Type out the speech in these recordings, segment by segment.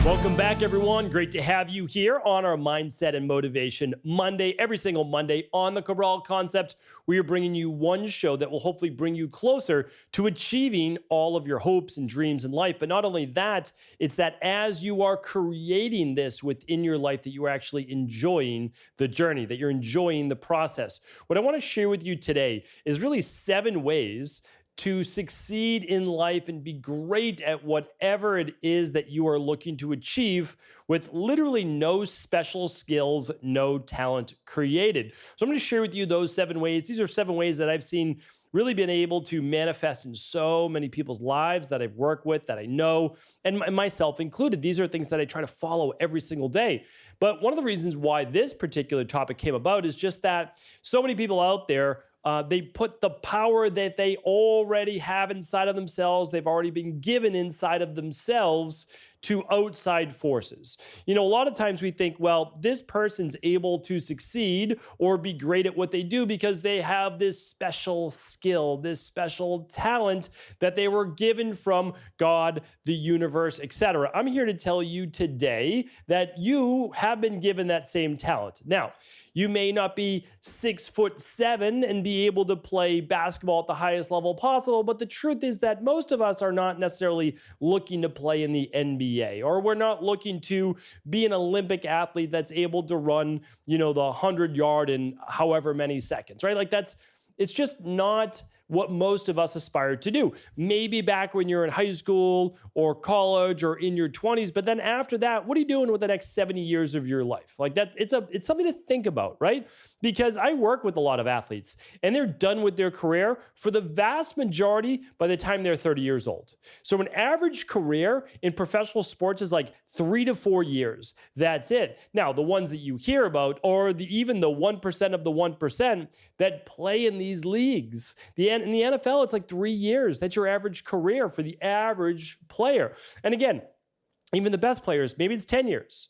Welcome back, everyone. Great to have you here on our Mindset and Motivation Monday. Every single Monday on the Cabral Concept, we are bringing you one show that will hopefully bring you closer to achieving all of your hopes and dreams in life. But not only that, it's that as you are creating this within your life, that you are actually enjoying the journey, that you're enjoying the process. What I want to share with you today is really 7 ways to succeed in life and be great at whatever it is that you are looking to achieve with literally no special skills, no talent created. So I'm going to share with you those 7 ways. These are 7 ways that I've seen really been able to manifest in so many people's lives that I've worked with, that I know, and myself included. These are things that I try to follow every single day. But one of the reasons why this particular topic came about is just that so many people out there, they put the power that they already have inside of themselves, they've already been given inside of themselves, to outside forces. You know, a lot of times we think, well, this person's able to succeed or be great at what they do because they have this special skill, this special talent that they were given from God, the universe, etc. I'm here to tell you today that you have been given that same talent. Now, you may not be 6'7" and be able to play basketball at the highest level possible, but the truth is that most of us are not necessarily looking to play in the NBA, or we're not looking to be an Olympic athlete that's able to run, the 100-yard in however many seconds, right? Like it's just not what most of us aspire to do. Maybe back when you're in high school or college or in your 20s, but then after that, what are you doing with the next 70 years of your life? Like that, it's something to think about, right? Because I work with a lot of athletes and they're done with their career for the vast majority by the time they're 30 years old. So an average career in professional sports is like 3 to 4 years. That's it. Now, the ones that you hear about are even the 1% of the 1% that play in these leagues. In the NFL, it's like 3 years. That's your average career for the average player. And again, even the best players, maybe it's 10 years.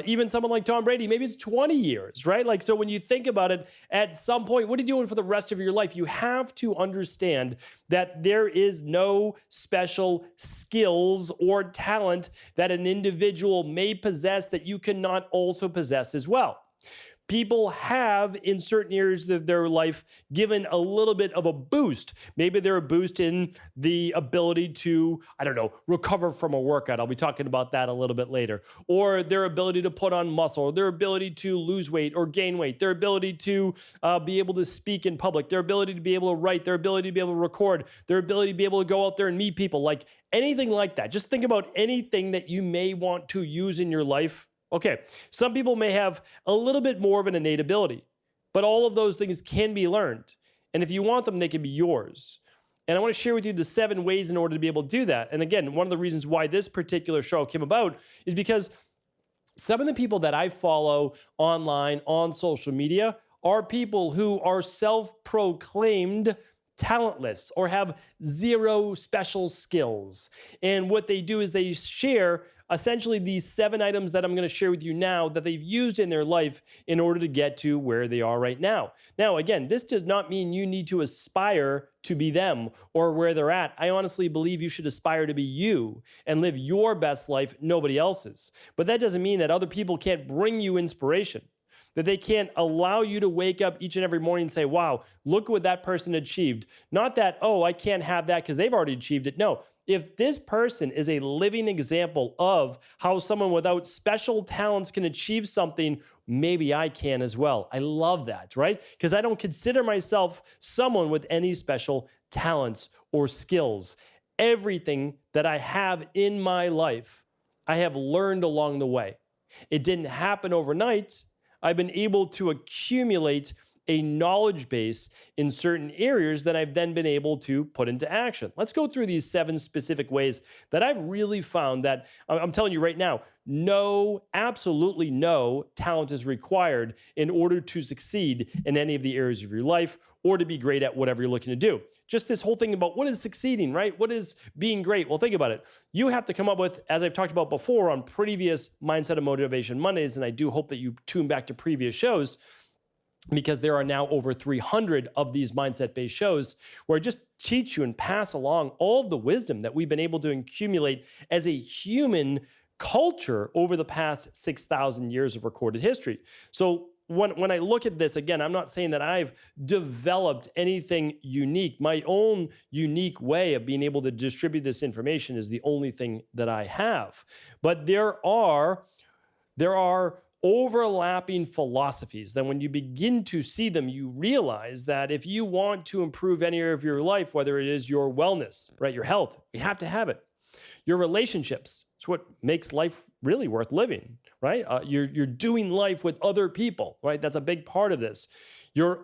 Even someone like Tom Brady, maybe it's 20 years, right? Like, so when you think about it, at some point, what are you doing for the rest of your life? You have to understand that there is no special skills or talent that an individual may possess that you cannot also possess as well. People have, in certain areas of their life, given a little bit of a boost. Maybe they're a boost in the ability to, recover from a workout. I'll be talking about that a little bit later. Or their ability to put on muscle, or their ability to lose weight or gain weight, their ability to be able to speak in public, their ability to be able to write, their ability to be able to record, their ability to be able to go out there and meet people, like anything like that. Just think about anything that you may want to use in your life. Okay, some people may have a little bit more of an innate ability, but all of those things can be learned. And if you want them, they can be yours. And I want to share with you the 7 ways in order to be able to do that. And again, one of the reasons why this particular show came about is because some of the people that I follow online on social media are people who are self-proclaimed talentless or have 0 special skills. And what they do is they share essentially these 7 items that I'm going to share with you now that they've used in their life in order to get to where they are right now. Now, again, this does not mean you need to aspire to be them or where they're at. I honestly believe you should aspire to be you and live your best life, nobody else's. But that doesn't mean that other people can't bring you inspiration, that they can't allow you to wake up each and every morning and say, wow, look what that person achieved. Not that, oh, I can't have that because they've already achieved it. No, if this person is a living example of how someone without special talents can achieve something, maybe I can as well. I love that, right? Because I don't consider myself someone with any special talents or skills. Everything that I have in my life, I have learned along the way. It didn't happen overnight. I've been able to accumulate a knowledge base in certain areas that I've then been able to put into action. Let's go through these 7 specific ways that I've really found that I'm telling you right now, absolutely no talent is required in order to succeed in any of the areas of your life or to be great at whatever you're looking to do. Just this whole thing about what is succeeding, right? What is being great? Well, think about it. You have to come up with, as I've talked about before on previous Mindset and Motivation Mondays, and I do hope that you tune back to previous shows, because there are now over 300 of these mindset-based shows where I just teach you and pass along all of the wisdom that we've been able to accumulate as a human culture over the past 6,000 years of recorded history. So when I look at this, again, I'm not saying that I've developed anything unique. My own unique way of being able to distribute this information is the only thing that I have. But there are overlapping philosophies that when you begin to see them, you realize that if you want to improve any area of your life, whether it is your wellness, right, your health, you have to have it. Your relationships, it's what makes life really worth living, right? You're doing life with other people, right? That's a big part of this. Your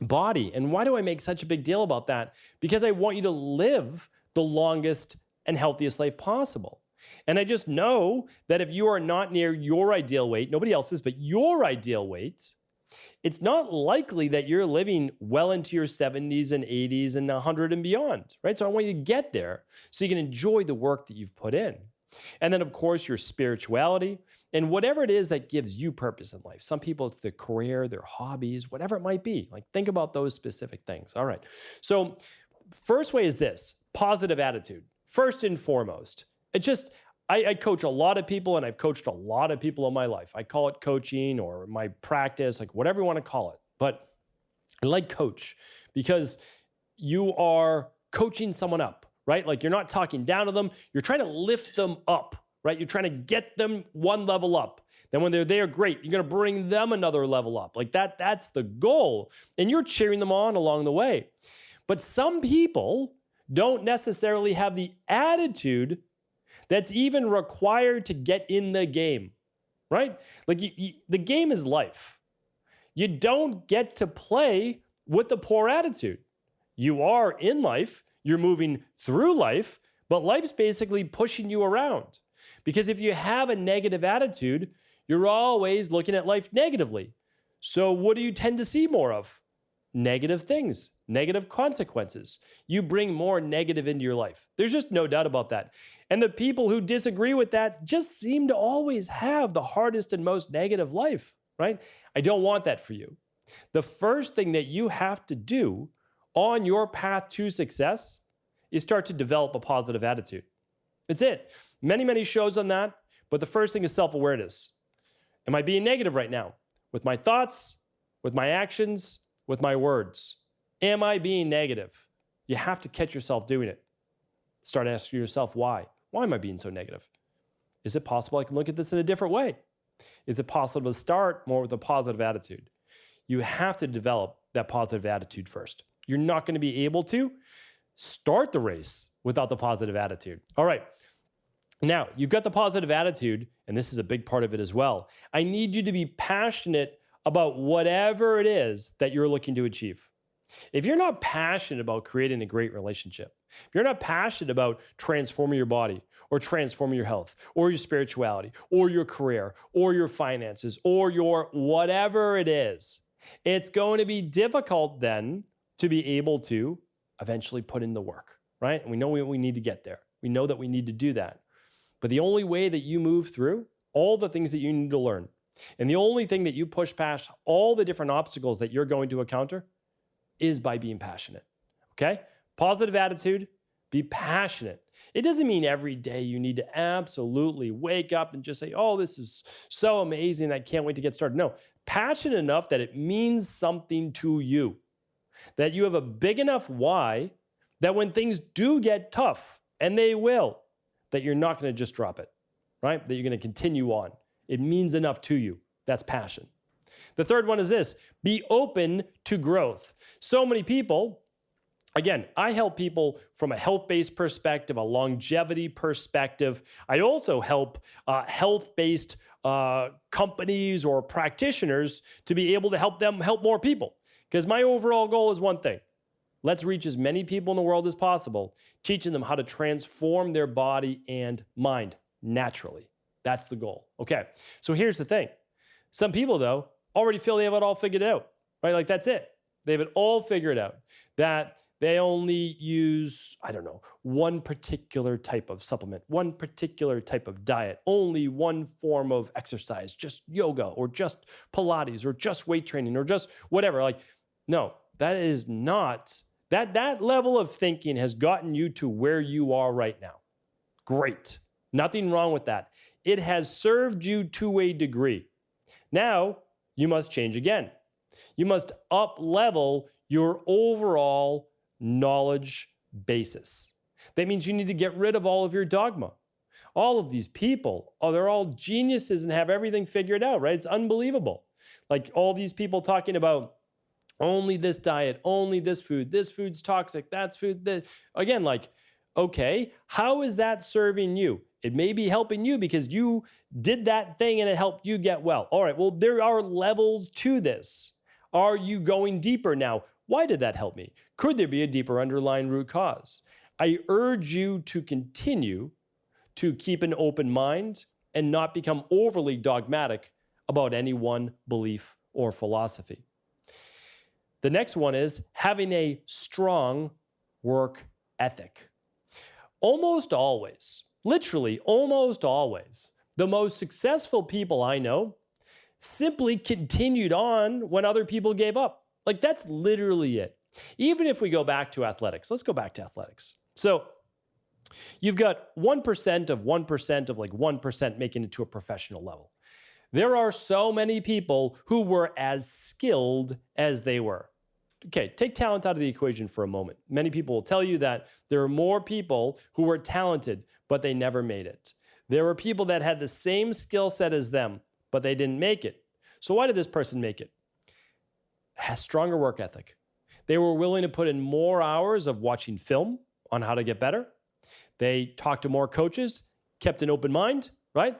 body. And why do I make such a big deal about that? Because I want you to live the longest and healthiest life possible. And I just know that if you are not near your ideal weight, nobody else's, but your ideal weight, it's not likely that you're living well into your 70s and 80s and 100 and beyond, right? So I want you to get there so you can enjoy the work that you've put in. And then, of course, your spirituality and whatever it is that gives you purpose in life. Some people, it's their career, their hobbies, whatever it might be. Like, think about those specific things. All right. So first way is this: positive attitude. First and foremost, I coach a lot of people, and I've coached a lot of people in my life. I call it coaching or my practice, like whatever you want to call it. But I like coach because you are coaching someone up, right? Like, you're not talking down to them. You're trying to lift them up, right? You're trying to get them one level up. Then when they're there, great. You're going to bring them another level up. Like that's the goal. And you're cheering them on along the way. But some people don't necessarily have the attitude that's even required to get in the game, right? Like, the game is life. You don't get to play with a poor attitude. You are in life, you're moving through life, but life's basically pushing you around. Because if you have a negative attitude, you're always looking at life negatively. So what do you tend to see more of? Negative things, negative consequences. You bring more negative into your life. There's just no doubt about that. And the people who disagree with that just seem to always have the hardest and most negative life, right? I don't want that for you. The first thing that you have to do on your path to success is start to develop a positive attitude. It's it. Many, many shows on that, but the first thing is self-awareness. Am I being negative right now? With my thoughts, with my actions, with my words? Am I being negative? You have to catch yourself doing it. Start asking yourself why. Why am I being so negative? Is it possible I can look at this in a different way? Is it possible to start more with a positive attitude? You have to develop that positive attitude first. You're not going to be able to start the race without the positive attitude. All right. Now, you've got the positive attitude, and this is a big part of it as well. I need you to be passionate about whatever it is that you're looking to achieve. If you're not passionate about creating a great relationship, if you're not passionate about transforming your body or transforming your health or your spirituality or your career or your finances or your whatever it is, it's going to be difficult then to be able to eventually put in the work, right? And we know we need to get there. We know that we need to do that. But the only way that you move through all the things that you need to learn, and the only thing that you push past all the different obstacles that you're going to encounter, is by being passionate, okay? Positive attitude, be passionate. It doesn't mean every day you need to absolutely wake up and just say, oh, this is so amazing, I can't wait to get started. No, passionate enough that it means something to you, that you have a big enough why that when things do get tough, and they will, that you're not going to just drop it, right? That you're going to continue on. It means enough to you. That's passion. The third one is this: be open to growth. So many people, again, I help people from a health-based perspective, a longevity perspective. I also help health-based companies or practitioners to be able to help them help more people. Because my overall goal is one thing: let's reach as many people in the world as possible, teaching them how to transform their body and mind naturally. That's the goal. Okay, so here's the thing. Some people, though, already feel they have it all figured out, right? Like, that's it. They have it all figured out. That they only use, I don't know, one particular type of supplement, one particular type of diet, only one form of exercise, just yoga or just Pilates or just weight training or just whatever. Like, no, that is not, that level of thinking has gotten you to where you are right now. Great. Nothing wrong with that. It has served you to a degree. Now, you must change again. You must up-level your overall knowledge basis. That means you need to get rid of all of your dogma. All of these people, they're all geniuses and have everything figured out, right? It's unbelievable. Like all these people talking about only this diet, only this food's toxic, that's food, that. Again, like, okay, how is that serving you? It may be helping you because you did that thing and it helped you get well. All right, well, there are levels to this. Are you going deeper now? Why did that help me? Could there be a deeper underlying root cause? I urge you to continue to keep an open mind and not become overly dogmatic about any one belief or philosophy. The next one is having a strong work ethic. Almost always, literally almost always, the most successful people I know simply continued on when other people gave up. Like that's literally it. Even if we go back to athletics, let's go back to athletics. So you've got 1% of 1% of like 1% making it to a professional level. There are so many people who were as skilled as they were. Okay, take talent out of the equation for a moment. Many people will tell you that there are more people who were talented, but they never made it. There were people that had the same skill set as them, but they didn't make it. So why did this person make it? Has stronger work ethic. They were willing to put in more hours of watching film on how to get better. They talked to more coaches, kept an open mind, right?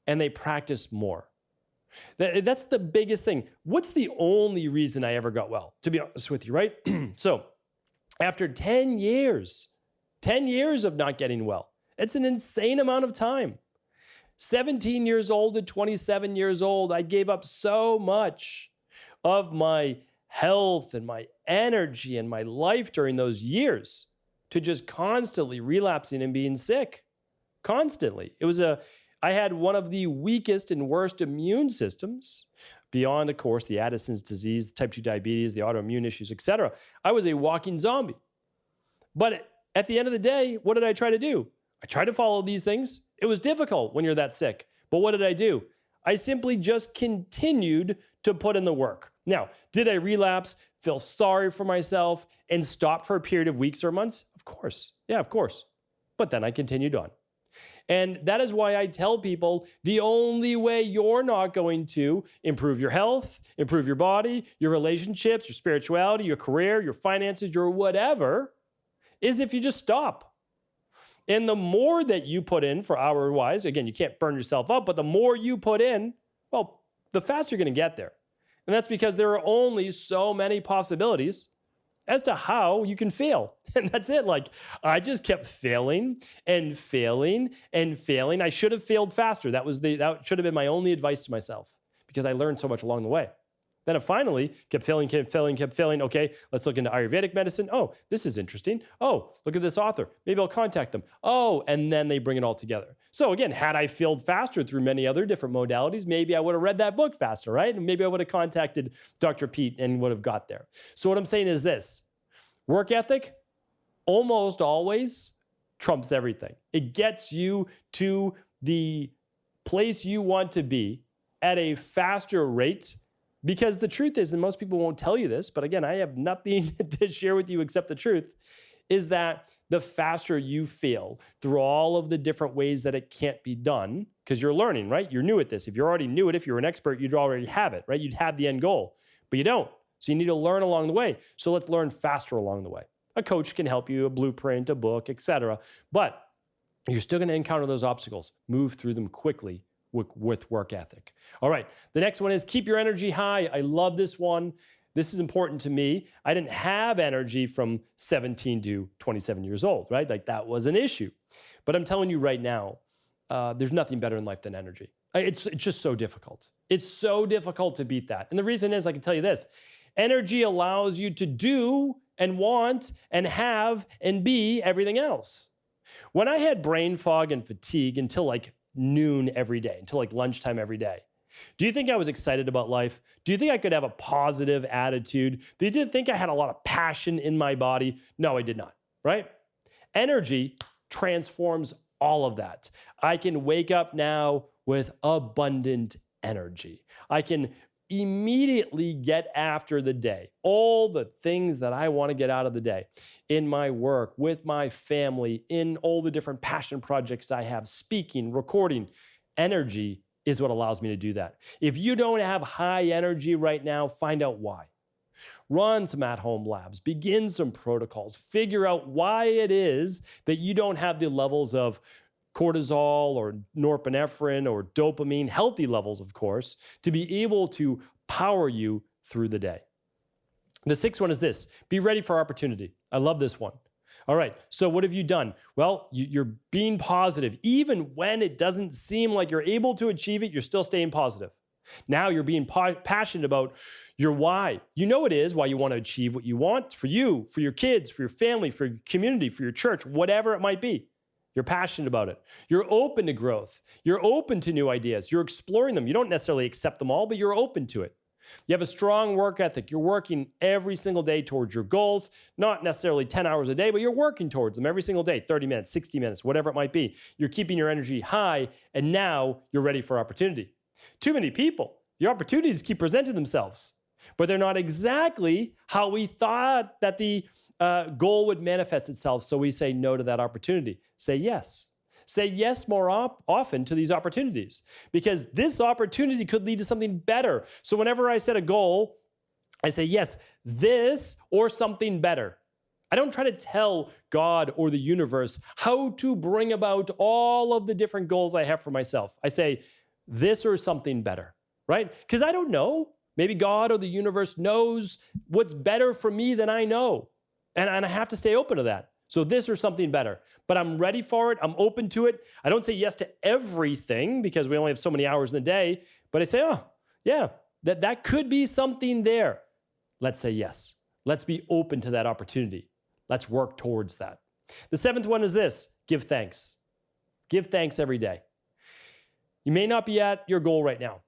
And they practiced more. That's the biggest thing. What's the only reason I ever got well? To be honest with you, right? So after 10 years of not getting well, it's an insane amount of time. 17 years old to 27 years old, I gave up so much of my health and my energy and my life during those years to just constantly relapsing and being sick. Constantly. I had one of the weakest and worst immune systems beyond, of course, the Addison's disease, type 2 diabetes, the autoimmune issues, etc. I was a walking zombie. But at the end of the day, what did I try to do? I tried to follow these things. It was difficult when you're that sick. But what did I do? I simply just continued to put in the work. Now, did I relapse, feel sorry for myself, and stop for a period of weeks or months? Of course. Yeah, of course. But then I continued on. And that is why I tell people the only way you're not going to improve your health, improve your body, your relationships, your spirituality, your career, your finances, your whatever, is if you just stop. And the more that you put in for hour-wise, again, you can't burn yourself up, but the more you put in, well, the faster you're going to get there. And that's because there are only so many possibilities as to how you can fail. And that's it. Like, I just kept failing and failing and failing. I should have failed faster. That should have been my only advice to myself because I learned so much along the way. Then I finally kept failing. Okay, let's look into Ayurvedic medicine. Oh, this is interesting. Oh, look at this author. Maybe I'll contact them. Oh, and then they bring it all together. So again, had I failed faster through many other different modalities, maybe I would have read that book faster, right? And maybe I would have contacted Dr. Pete and would have got there. So what I'm saying is this: work ethic almost always trumps everything. It gets you to the place you want to be at a faster rate. Because the truth is, and most people won't tell you this, but again, I have nothing to share with you except the truth, is that the faster you fail through all of the different ways that it can't be done, because you're learning, right? You're new at this. If you already knew it, if you're an expert, you'd already have it, right? You'd have the end goal, but you don't. So you need to learn along the way. So let's learn faster along the way. A coach can help you, a blueprint, a book, etc. But you're still going to encounter those obstacles. Move through them quickly with work ethic. All right, the next one is keep your energy high. I love this one. This is important to me. I didn't have energy from 17 to 27 years old, right? Like that was an issue. But I'm telling you right now, there's nothing better in life than energy. It's just so difficult. It's so difficult to beat that. And the reason is, I can tell you this, energy allows you to do and want and have and be everything else. When I had brain fog and fatigue until like noon every day, until like lunchtime every day, do you think I was excited about life? Do you think I could have a positive attitude? Did you think I had a lot of passion in my body? No, I did not, right? Energy transforms all of that. I can wake up now with abundant energy. I can immediately get after the day, all the things that I want to get out of the day in my work, with my family, in all the different passion projects I have, speaking, recording. Energy is what allows me to do that. If you don't have high energy right now, find out why. Run some at-home labs, begin some protocols, figure out why it is that you don't have the levels of cortisol or norepinephrine or dopamine, healthy levels, of course, to be able to power you through the day. The sixth one is this: be ready for opportunity. I love this one. All right, so what have you done? Well, you're being positive. Even when it doesn't seem like you're able to achieve it, you're still staying positive. Now you're being passionate about your why. You know it is why you want to achieve what you want for you, for your kids, for your family, for your community, for your church, whatever it might be. You're passionate about it. You're open to growth. You're open to new ideas. You're exploring them. You don't necessarily accept them all, but you're open to it. You have a strong work ethic. You're working every single day towards your goals, not necessarily 10 hours a day, but you're working towards them every single day, 30 minutes, 60 minutes, whatever it might be. You're keeping your energy high, and now you're ready for opportunity. Too many people, the opportunities keep presenting themselves, but they're not exactly how we thought that the goal would manifest itself. So we say no to that opportunity. Say yes. Say yes more often to these opportunities, because this opportunity could lead to something better. So whenever I set a goal, I say yes, this or something better. I don't try to tell God or the universe how to bring about all of the different goals I have for myself. I say this or something better, right? Because I don't know. Maybe God or the universe knows what's better for me than I know. And I have to stay open to that. So this or something better. But I'm ready for it. I'm open to it. I don't say yes to everything because we only have so many hours in the day. But I say, oh, yeah, that could be something there. Let's say yes. Let's be open to that opportunity. Let's work towards that. The seventh one is this: give thanks. Give thanks every day. You may not be at your goal right now.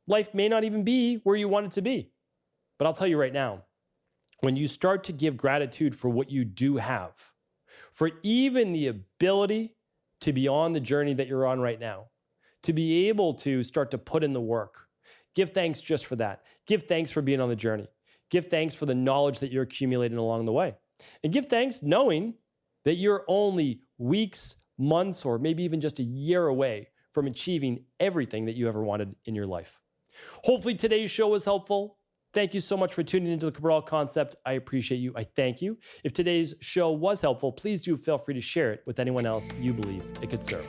Life may not even be where you want it to be. But I'll tell you right now, when you start to give gratitude for what you do have, for even the ability to be on the journey that you're on right now, to be able to start to put in the work, give thanks just for that. Give thanks for being on the journey. Give thanks for the knowledge that you're accumulating along the way. And give thanks knowing that you're only weeks, months, or maybe even just a year away from achieving everything that you ever wanted in your life. Hopefully today's show was helpful. Thank you so much for tuning into the Cabral Concept. I appreciate you. I thank you. If today's show was helpful, please do feel free to share it with anyone else you believe it could serve.